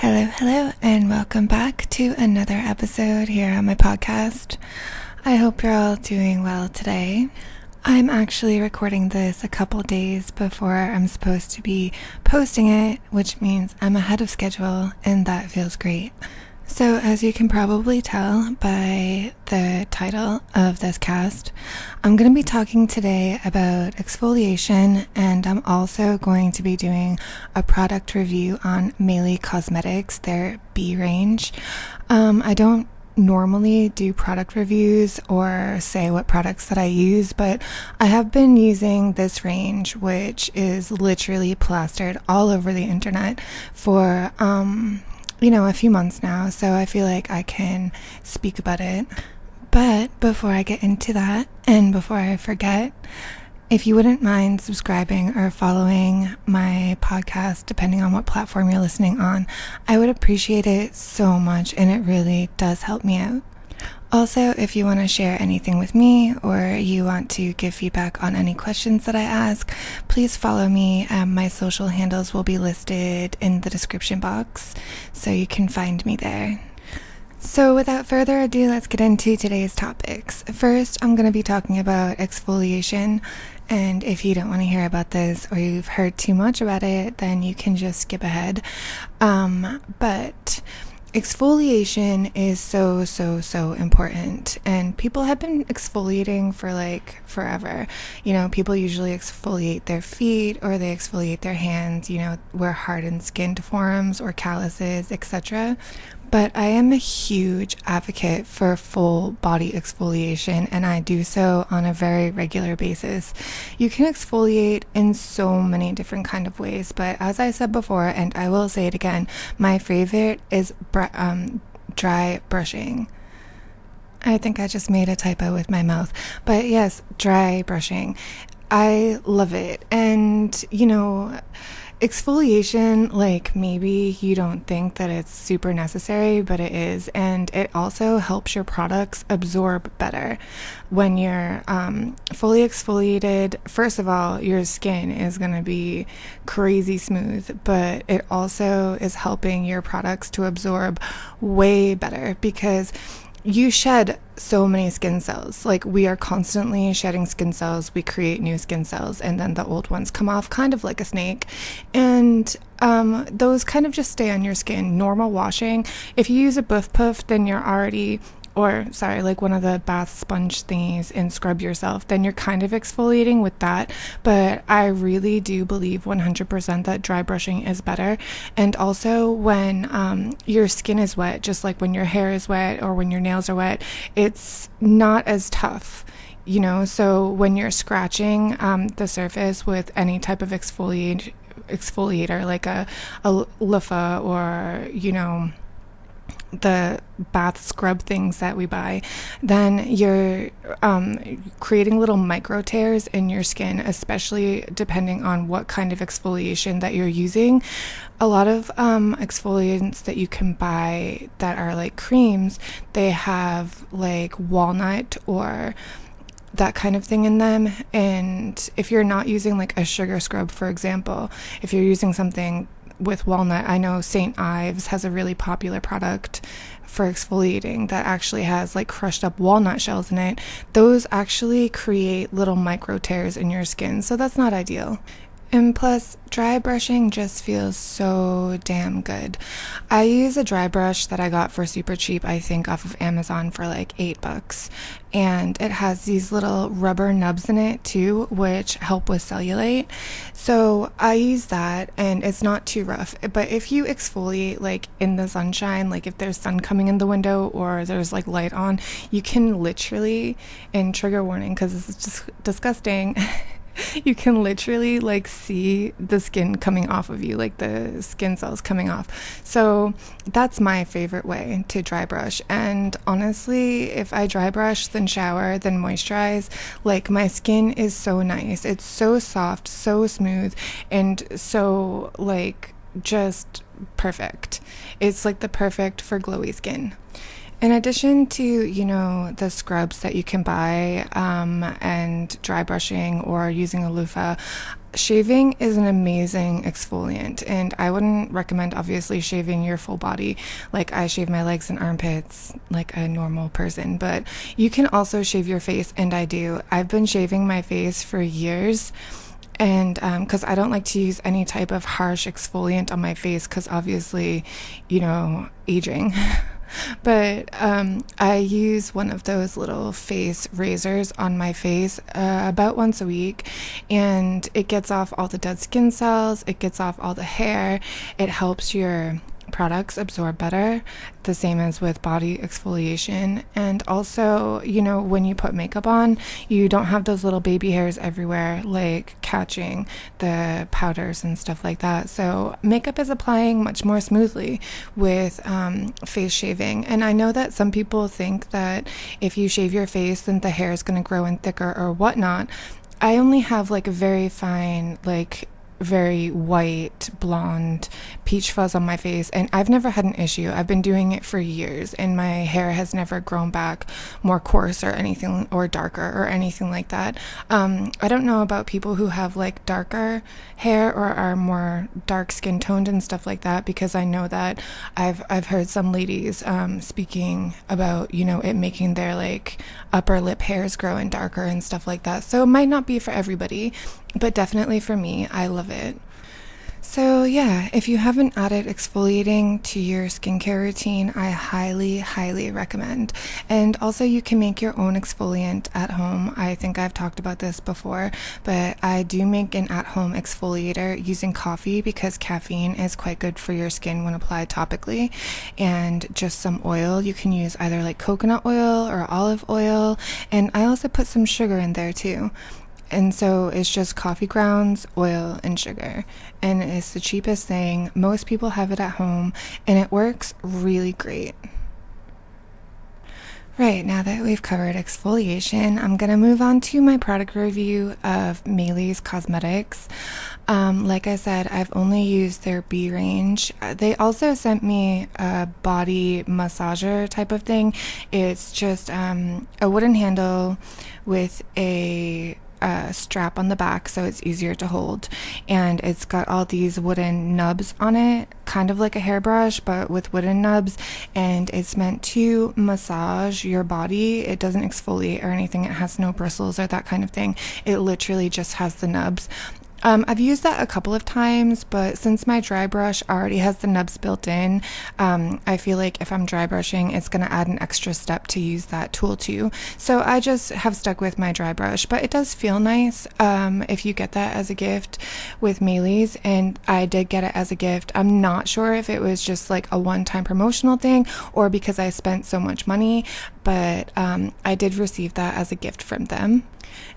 Hello, and welcome back to another episode here on my podcast. I hope you're all doing well today. I'm actually recording this a couple days before I'm supposed to be posting it, which means I'm ahead of schedule, and that feels great. So as you can probably tell by the title of this cast, I'm going to be talking today about exfoliation, and I'm also going to be doing a product review on Maely Cosmetics, their B range. I don't normally do product reviews or say what products that I use, but I have been using this range, which is literally plastered all over the internet for a few months now, so I feel like I can speak about it. But before I get into that, and before I forget, if you wouldn't mind subscribing or following my podcast, depending on what platform you're listening on, I would appreciate it so much, and it really does help me out. Also, if you want to share anything with me or you want to give feedback on any questions that I ask, please follow me. My social handles will be listed in the description box, so you can find me there. So without further ado, let's get into today's topics. First, I'm going to be talking about exfoliation, and if you don't want to hear about this or you've heard too much about it, then you can just skip ahead. But exfoliation is so important, and people have been exfoliating for like forever. People usually exfoliate their feet or they exfoliate their hands, where hardened skin forms or calluses, etc. But I am a huge advocate for full body exfoliation, and I do so on a very regular basis. You can exfoliate in so many different kind of ways, but as I said before, and I will say it again, my favorite is dry brushing. I think I just made a typo with my mouth, but yes, dry brushing. I love it. And exfoliation, like, maybe you don't think that it's super necessary, but it is, and it also helps your products absorb better. When you're fully exfoliated, first of all, your skin is going to be crazy smooth, but it also is helping your products to absorb way better, because you shed so many skin cells. Like, we are constantly shedding skin cells. We create new skin cells, and then the old ones come off kind of like a snake. And those kind of just stay on your skin. Normal washing, if you use a Boof Puff, then you're already, like one of the bath sponge thingies, and scrub yourself, then you're kind of exfoliating with that. But I really do believe 100% that dry brushing is better. And also, when your skin is wet, just like when your hair is wet or when your nails are wet, it's not as tough. So when you're scratching the surface with any type of exfoliator, like a loofah or the bath scrub things that we buy, then you're creating little micro tears in your skin, especially depending on what kind of exfoliation that you're using. A lot of exfoliants that you can buy that are like creams, they have like walnut or that kind of thing in them. And if you're not using like a sugar scrub, for example, if you're using something with walnut, I know St. Ives has a really popular product for exfoliating that actually has like crushed up walnut shells in it. Those actually create little micro tears in your skin, so that's not ideal. And plus, dry brushing just feels so damn good. I use a dry brush that I got for super cheap, I think off of Amazon for like $8. And it has these little rubber nubs in it too, which help with cellulite. So I use that, and it's not too rough. But if you exfoliate like in the sunshine, like if there's sun coming in the window or there's like light on, you can literally, and trigger warning because this is just disgusting, you can literally like see the skin coming off of you, like the skin cells coming off. So that's my favorite way to dry brush. And honestly, if I dry brush, then shower, then moisturize, like my skin is so nice. It's so soft, so smooth, and so like just perfect. It's like the perfect for glowy skin. In addition to, the scrubs that you can buy and dry brushing or using a loofah, Shaving is an amazing exfoliant, and I wouldn't recommend obviously shaving your full body. Like, I shave my legs and armpits like a normal person, but you can also shave your face, and I do. I've been shaving my face for years, and because I don't like to use any type of harsh exfoliant on my face, because obviously, aging. But I use one of those little face razors on my face about once a week, and it gets off all the dead skin cells, it gets off all the hair, it helps your products absorb better, the same as with body exfoliation. And also, when you put makeup on, you don't have those little baby hairs everywhere, like catching the powders and stuff like that. So makeup is applying much more smoothly with face shaving. And I know that some people think that if you shave your face, then the hair is going to grow in thicker or whatnot. I only have like a very fine, very white, blonde, peach fuzz on my face, and I've never had an issue. I've been doing it for years, and my hair has never grown back more coarse or anything, or darker or anything like that. I don't know about people who have like darker hair or are more dark skin toned and stuff like that, because I know that I've heard some ladies speaking about it making their like upper lip hairs grow in darker and stuff like that. So it might not be for everybody, but definitely for me, I love it. So yeah, if you haven't added exfoliating to your skincare routine, I highly, highly recommend. And also, you can make your own exfoliant at home. I think I've talked about this before, but I do make an at-home exfoliator using coffee, because caffeine is quite good for your skin when applied topically. And just some oil. You can use either like coconut oil or olive oil. And I also put some sugar in there too. And so it's just coffee grounds, oil, and sugar. And it's the cheapest thing. Most people have it at home, and it works really great. Right, now that we've covered exfoliation, I'm going to move on to my product review of Maelys Cosmetics. Like I said, I've only used their B range. They also sent me a body massager type of thing. It's just a wooden handle with a strap on the back, so it's easier to hold, and it's got all these wooden nubs on it, kind of like a hairbrush but with wooden nubs, and it's meant to massage your body. It doesn't exfoliate or anything. It has no bristles or that kind of thing. It literally just has the nubs. I've used that a couple of times, but since my dry brush already has the nubs built in, I feel like if I'm dry brushing, it's going to add an extra step to use that tool too. So I just have stuck with my dry brush, but it does feel nice if you get that as a gift with Maelys, and I did get it as a gift. I'm not sure if it was just like a one-time promotional thing or because I spent so much money, but I did receive that as a gift from them.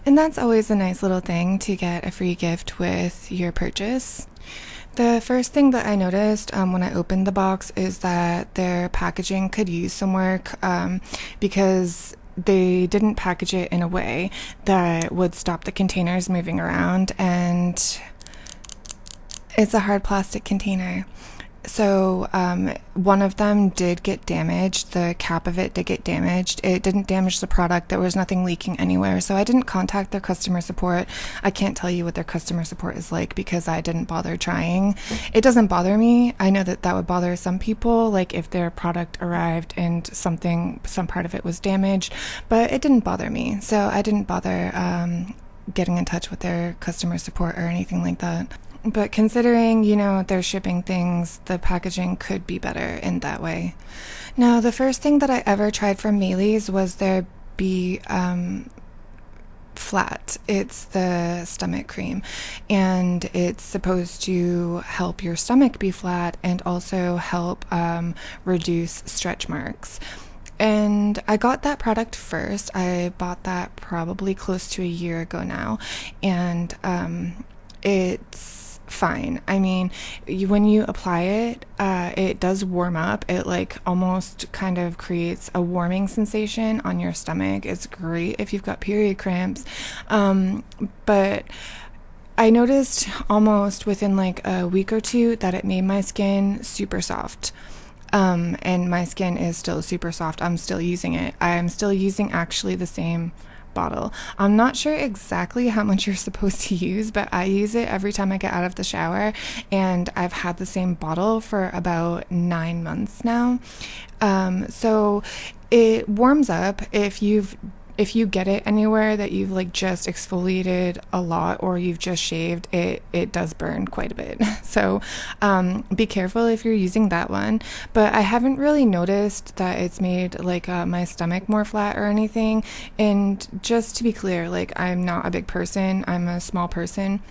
And that's always a nice little thing to get a free gift with your purchase. The first thing that I noticed when I opened the box is that their packaging could use some work because they didn't package it in a way that would stop the containers moving around, and it's a hard plastic container. So one of them did get damaged. The cap of it did get damaged. It didn't damage the product. There was nothing leaking anywhere. So I didn't contact their customer support. I can't tell you what their customer support is like because I didn't bother trying. It doesn't bother me. I know that that would bother some people, like if their product arrived and some part of it was damaged, but it didn't bother me. So I didn't bother getting in touch with their customer support or anything like that. But considering, they're shipping things, the packaging could be better in that way. Now, the first thing that I ever tried from Maelys was their B-Flat. It's the stomach cream, and it's supposed to help your stomach be flat and also help reduce stretch marks. And I got that product first. I bought that probably close to a year ago now, and it's fine. I mean, when you apply it, it does warm up. It almost kind of creates a warming sensation on your stomach. It's great if you've got period cramps. But I noticed almost within a week or two that it made my skin super soft. And my skin is still super soft. I'm still using it. I'm still using actually the same bottle. I'm not sure exactly how much you're supposed to use, but I use it every time I get out of the shower, and I've had the same bottle for about 9 months now. So it warms up if you get it anywhere that you've like just exfoliated a lot or you've just shaved, it does burn quite a bit. So be careful if you're using that one. But I haven't really noticed that it's made like my stomach more flat or anything. And just to be clear, like I'm not a big person, I'm a small person.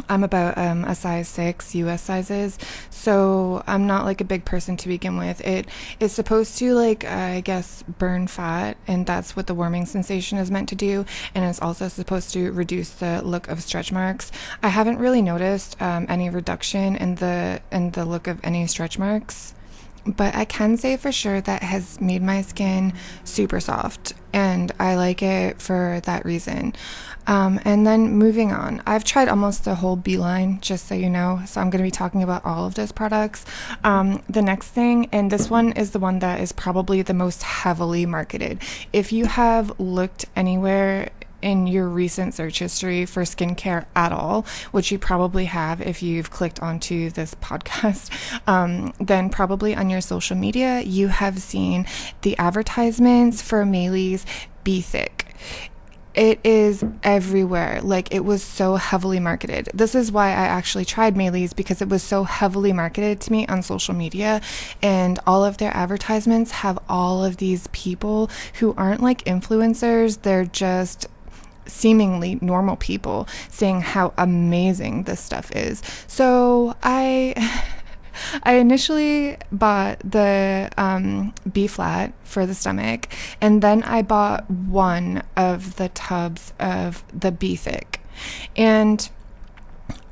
I'm about a size 6 US sizes, so I'm not like a big person to begin with. It is supposed to like I guess burn fat, and that's what the warming sensation is meant to do, and it's also supposed to reduce the look of stretch marks. I haven't really noticed any reduction in the look of any stretch marks, but I can say for sure that has made my skin super soft, and I like it for that reason. And then moving on, I've tried almost the whole B line, just so you know, so I'm going to be talking about all of those products. The next thing, and this one is the one that is probably the most heavily marketed. If you have looked anywhere in your recent search history for skincare at all, which you probably have if you've clicked onto this podcast, then probably on your social media you have seen the advertisements for Maely's B-Thicc. It is everywhere. Like, it was so heavily marketed. This is why I actually tried Maely's, because it was so heavily marketed to me on social media, and all of their advertisements have all of these people who aren't like influencers. They're just seemingly normal people saying how amazing this stuff is. So I initially bought the B-Flat for the stomach, and then I bought one of the tubs of the B-Thicc, and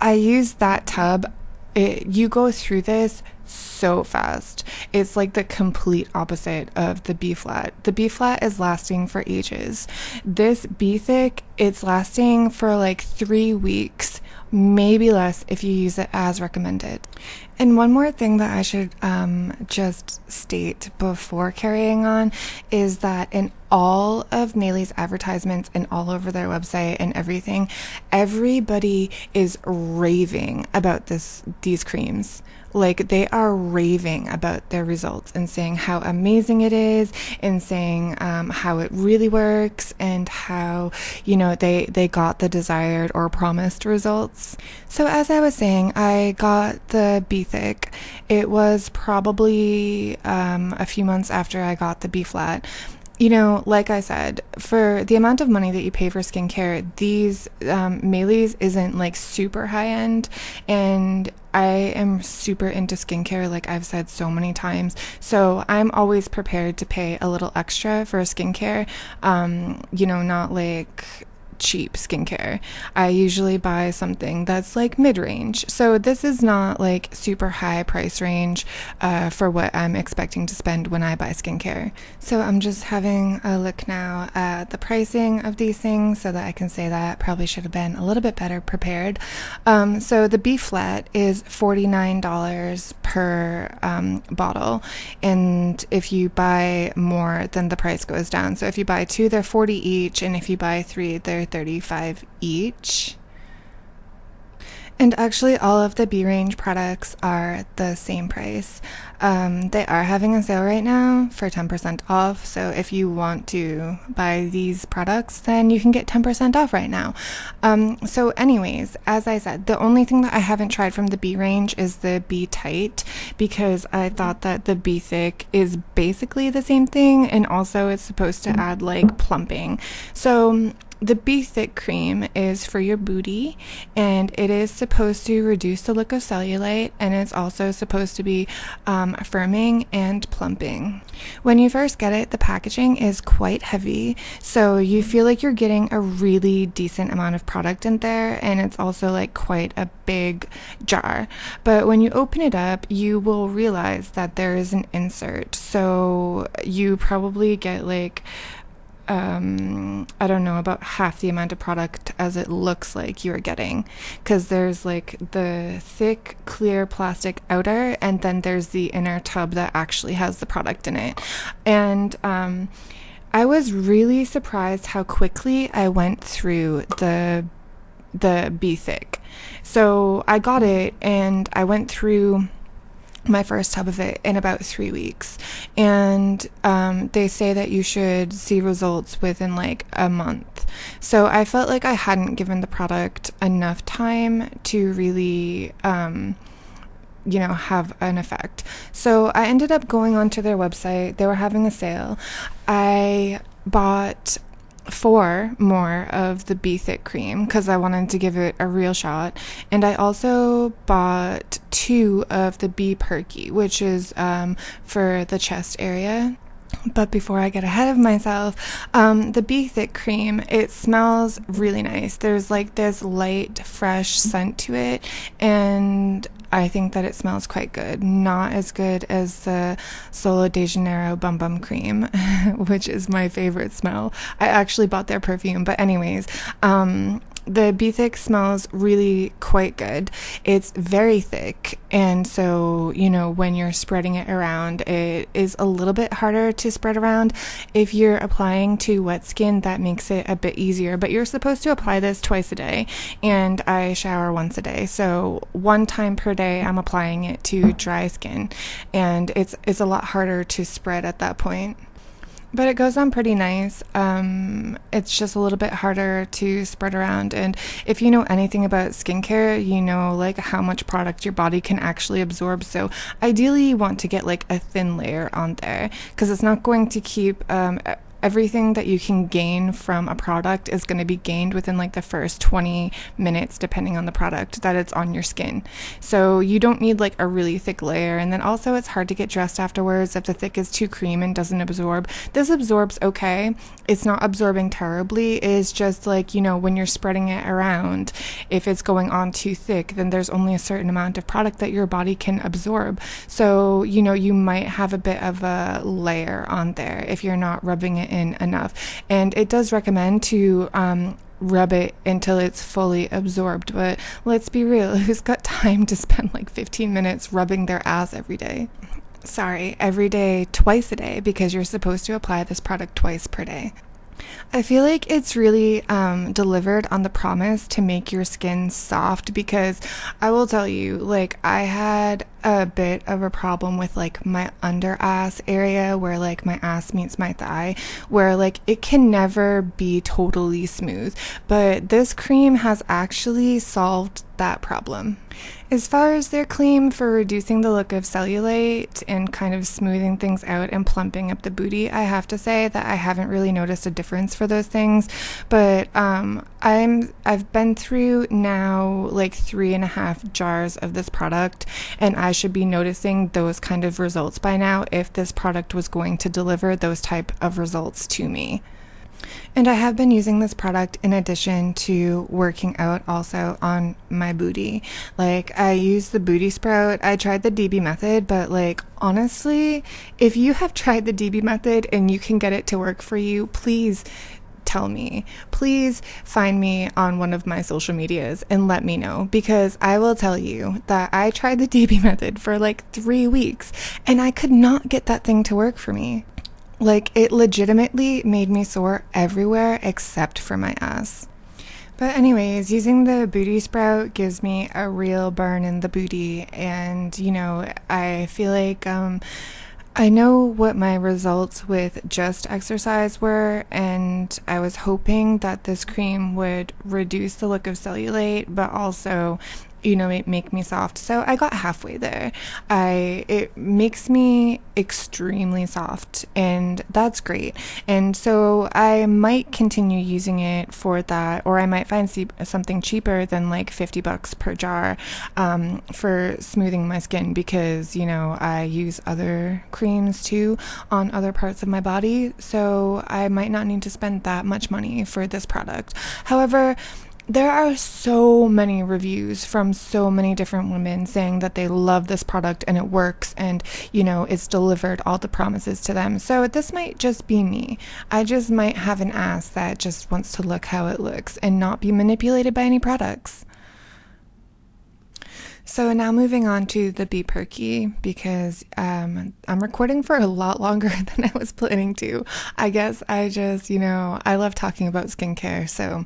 I used that tub. You go through this so fast. It's like the complete opposite of the B-Flat. The B-Flat is lasting for ages. This B-Thicc, it's lasting for like 3 weeks, maybe less if you use it as recommended. And one more thing that I should just state before carrying on is that in all of Maely's advertisements and all over their website and everything, everybody is raving about these creams. Like, they are raving about their results and saying how amazing it is, and saying how it really works, and how, you know, they got the desired or promised results. So as I was saying, I got the B-Thicc. It was probably a few months after I got the B-Flat. You know, like I said, for the amount of money that you pay for skincare, these Maely's isn't like super high end, and I am super into skincare, like I've said so many times. So I'm always prepared to pay a little extra for skincare, you know, not like cheap skincare. I usually buy something that's like mid-range. So this is not like super high price range for what I'm expecting to spend when I buy skincare. So I'm just having a look now at the pricing of these things so that I can say that I probably should have been a little bit better prepared. So the B-Flat is $49 per bottle, and if you buy more, then the price goes down. So if you buy 2, they're $40 each, and if you buy 3, they're $35 each. And actually all of the B-range products are the same price. They are having a sale right now for 10% off, so if you want to buy these products, then you can get 10% off right now. So anyways, as I said, the only thing that I haven't tried from the B-range is the B-Tight, because I thought that the B-Thicc is basically the same thing, and also it's supposed to add like plumping. So the B-Thicc cream is for your booty, and it is supposed to reduce the look of cellulite, and it's also supposed to be firming and plumping. When you first get it, the packaging is quite heavy, so you feel like you're getting a really decent amount of product in there, and it's also like quite a big jar. But when you open it up, you will realize that there is an insert, so you probably get like I don't know, about half the amount of product as it looks like you're getting, because there's like the thick clear plastic outer, and then there's the inner tub that actually has the product in it. And I was really surprised how quickly I went through the B-Thicc. So I got it and I went through my first tub of it in about 3 weeks, and they say that you should see results within like a month. So I felt like I hadn't given the product enough time to really have an effect. So I ended up going onto their website. They were having a sale. I bought 4 more of the B-Thicc cream because I wanted to give it a real shot, and I also bought 2 of the B-Perky, which is for the chest area. But before I get ahead of myself, the B-Thicc cream, it smells really nice. There's like this light, fresh scent to it, and I think that it smells quite good. Not as good as the Solo de Janeiro Bum Bum cream, which is my favorite smell. I actually bought their perfume, but anyways, the B-Thicc smells really quite good. It's very thick, and so, when you're spreading it around, it is a little bit harder to spread around. If you're applying to wet skin, that makes it a bit easier, but you're supposed to apply this twice a day, and I shower once a day, so 1 time per day I'm applying it to dry skin, and it's a lot harder to spread at that point. But it goes on pretty nice. It's just a little bit harder to spread around. And if you know anything about skincare, you know like how much product your body can actually absorb. So ideally you want to get like a thin layer on there, because it's not going to keep everything that you can gain from a product is going to be gained within like the first 20 minutes, depending on the product that it's on your skin. So you don't need like a really thick layer. And then also it's hard to get dressed afterwards if the thick is too cream and doesn't absorb. This absorbs okay. It's not absorbing terribly. It's just like, when you're spreading it around, if it's going on too thick, then there's only a certain amount of product that your body can absorb. So, you might have a bit of a layer on there if you're not rubbing it in enough. And it does recommend to rub it until it's fully absorbed, but let's be real, who's got time to spend like 15 minutes rubbing their ass every day? Sorry, every day, twice a day, because you're supposed to apply this product twice per day. I feel like it's really delivered on the promise to make your skin soft, because I will tell you, like, I had a bit of a problem with like my under ass area where like my ass meets my thigh, where like it can never be totally smooth, but this cream has actually solved that problem. As far as their claim for reducing the look of cellulite and kind of smoothing things out and plumping up the booty, I have to say that I haven't really noticed a difference for those things. But I've been through now like 3.5 jars of this product, and I should be noticing those kind of results by now if this product was going to deliver those type of results to me. And I have been using this product in addition to working out also on my booty. Like, I use the booty sprout. I tried the DB method, but like, honestly, if you have tried the DB method and you can get it to work for you, please tell me. Please find me on one of my social medias and let me know, because I will tell you that I tried the DB method for like 3 weeks and I could not get that thing to work for me. Like, it legitimately made me sore everywhere except for my ass. But anyways, using the booty sprout gives me a real burn in the booty, and I feel like I know what my results with just exercise were, and I was hoping that this cream would reduce the look of cellulite, but also make me soft. So I got halfway there. It makes me extremely soft, and that's great. And so I might continue using it for that, or I might find something cheaper than like $50 per jar for smoothing my skin, because I use other creams too on other parts of my body, so I might not need to spend that much money for this product. However, there are so many reviews from so many different women saying that they love this product and it works, and it's delivered all the promises to them. So this might just be me. I just might have an ass that just wants to look how it looks and not be manipulated by any products. So now moving on to the B-Perky, because I'm recording for a lot longer than I was planning to. I guess I just, I love talking about skincare. So,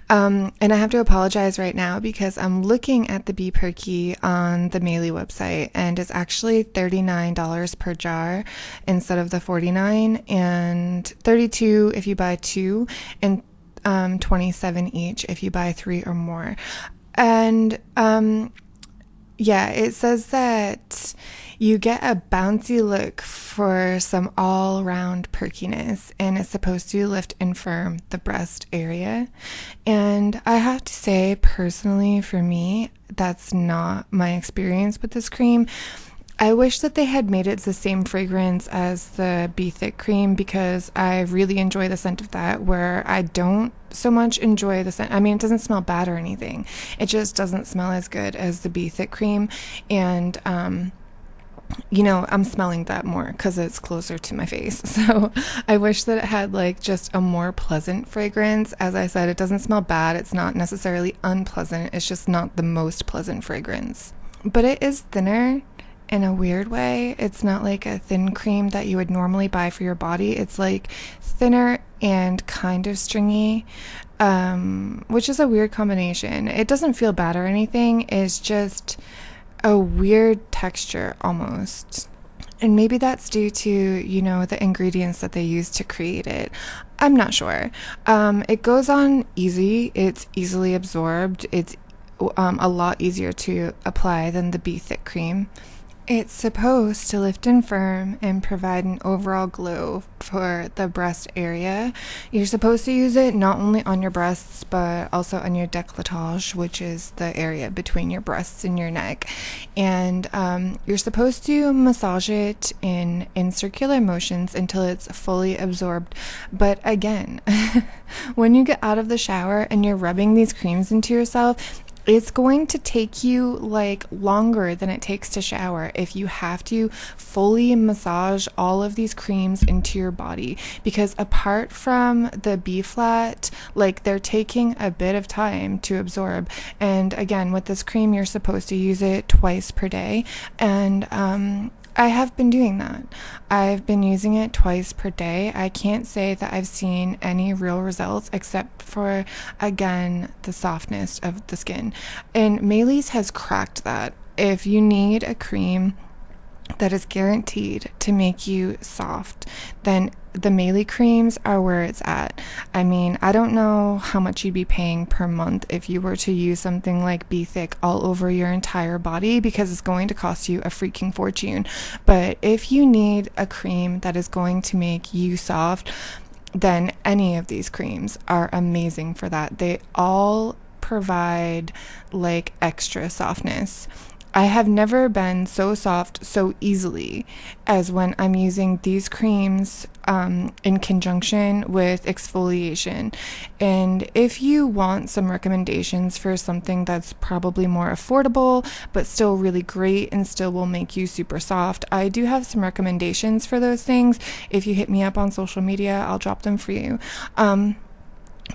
and I have to apologize right now because I'm looking at the B-Perky on the Maely website, and it's actually $39 per jar instead of the $49, and $32 if you buy 2, and $27 each if you buy 3 or more. And yeah, it says that you get a bouncy look for some all-round perkiness, and it's supposed to lift and firm the breast area. And I have to say, personally, for me, that's not my experience with this cream. I wish that they had made it the same fragrance as the B-Thicc cream, because I really enjoy the scent of that, where I don't so much enjoy the scent. I mean, it doesn't smell bad or anything. It just doesn't smell as good as the B-Thicc cream. And, I'm smelling that more because it's closer to my face. So I wish that it had just a more pleasant fragrance. As I said, it doesn't smell bad. It's not necessarily unpleasant. It's just not the most pleasant fragrance. But it is thinner in a weird way. It's not like a thin cream that you would normally buy for your body. It's thinner and kind of stringy, which is a weird combination. It doesn't feel bad or anything. It's just a weird texture almost. And maybe that's due to, the ingredients that they use to create it. I'm not sure. It goes on easy. It's easily absorbed. It's a lot easier to apply than the B-Thicc cream. It's supposed to lift and firm and provide an overall glow for the breast area. You're supposed to use it not only on your breasts, but also on your décolletage, which is the area between your breasts and your neck. And you're supposed to massage it in circular motions until it's fully absorbed. But again, when you get out of the shower and you're rubbing these creams into yourself, it's going to take you longer than it takes to shower if you have to fully massage all of these creams into your body, because apart from the B-Flat, they're taking a bit of time to absorb. And again, with this cream, you're supposed to use it twice per day. And I have been doing that. I've been using it twice per day. I can't say that I've seen any real results except for, again, the softness of the skin. And Maelys has cracked that. If you need a cream that is guaranteed to make you soft, then the Maely creams are where it's at. I mean, I don't know how much you'd be paying per month if you were to use something like B-Thicc all over your entire body, because it's going to cost you a freaking fortune. But if you need a cream that is going to make you soft, then any of these creams are amazing for that. They all provide extra softness. I have never been so soft so easily as when I'm using these creams in conjunction with exfoliation. And if you want some recommendations for something that's probably more affordable but still really great and still will make you super soft, I do have some recommendations for those things. If you hit me up on social media, I'll drop them for you.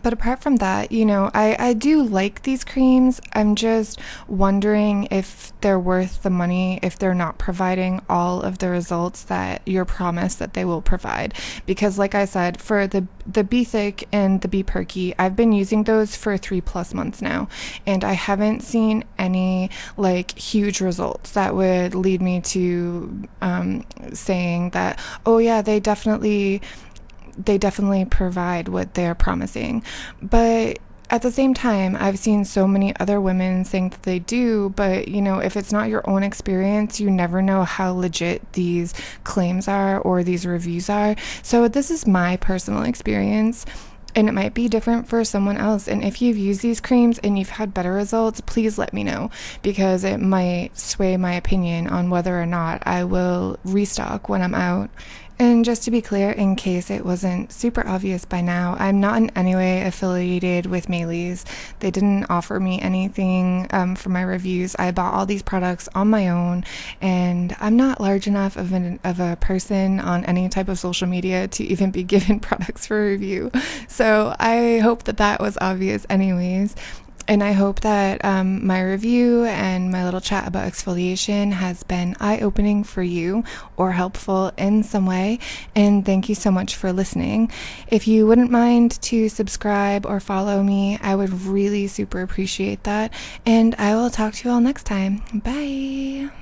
But apart from that, I do like these creams. I'm just wondering if they're worth the money, if they're not providing all of the results that you're promised that they will provide. Because like I said, for the B-Thicc and the B-Perky, I've been using those for 3+ months now, and I haven't seen any huge results that would lead me to saying that, oh yeah, they definitely provide what they're promising. But at the same time, I've seen so many other women saying that they do, but if it's not your own experience, you never know how legit these claims are or these reviews are. So this is my personal experience, and it might be different for someone else. And if you've used these creams and you've had better results, please let me know, because it might sway my opinion on whether or not I will restock when I'm out. And just to be clear, in case it wasn't super obvious by now, I'm not in any way affiliated with Maelys. They didn't offer me anything for my reviews. I bought all these products on my own, and I'm not large enough of a person on any type of social media to even be given products for review. So I hope that was obvious anyways. And I hope that my review and my little chat about exfoliation has been eye-opening for you or helpful in some way. And thank you so much for listening. If you wouldn't mind to subscribe or follow me, I would really super appreciate that. And I will talk to you all next time. Bye.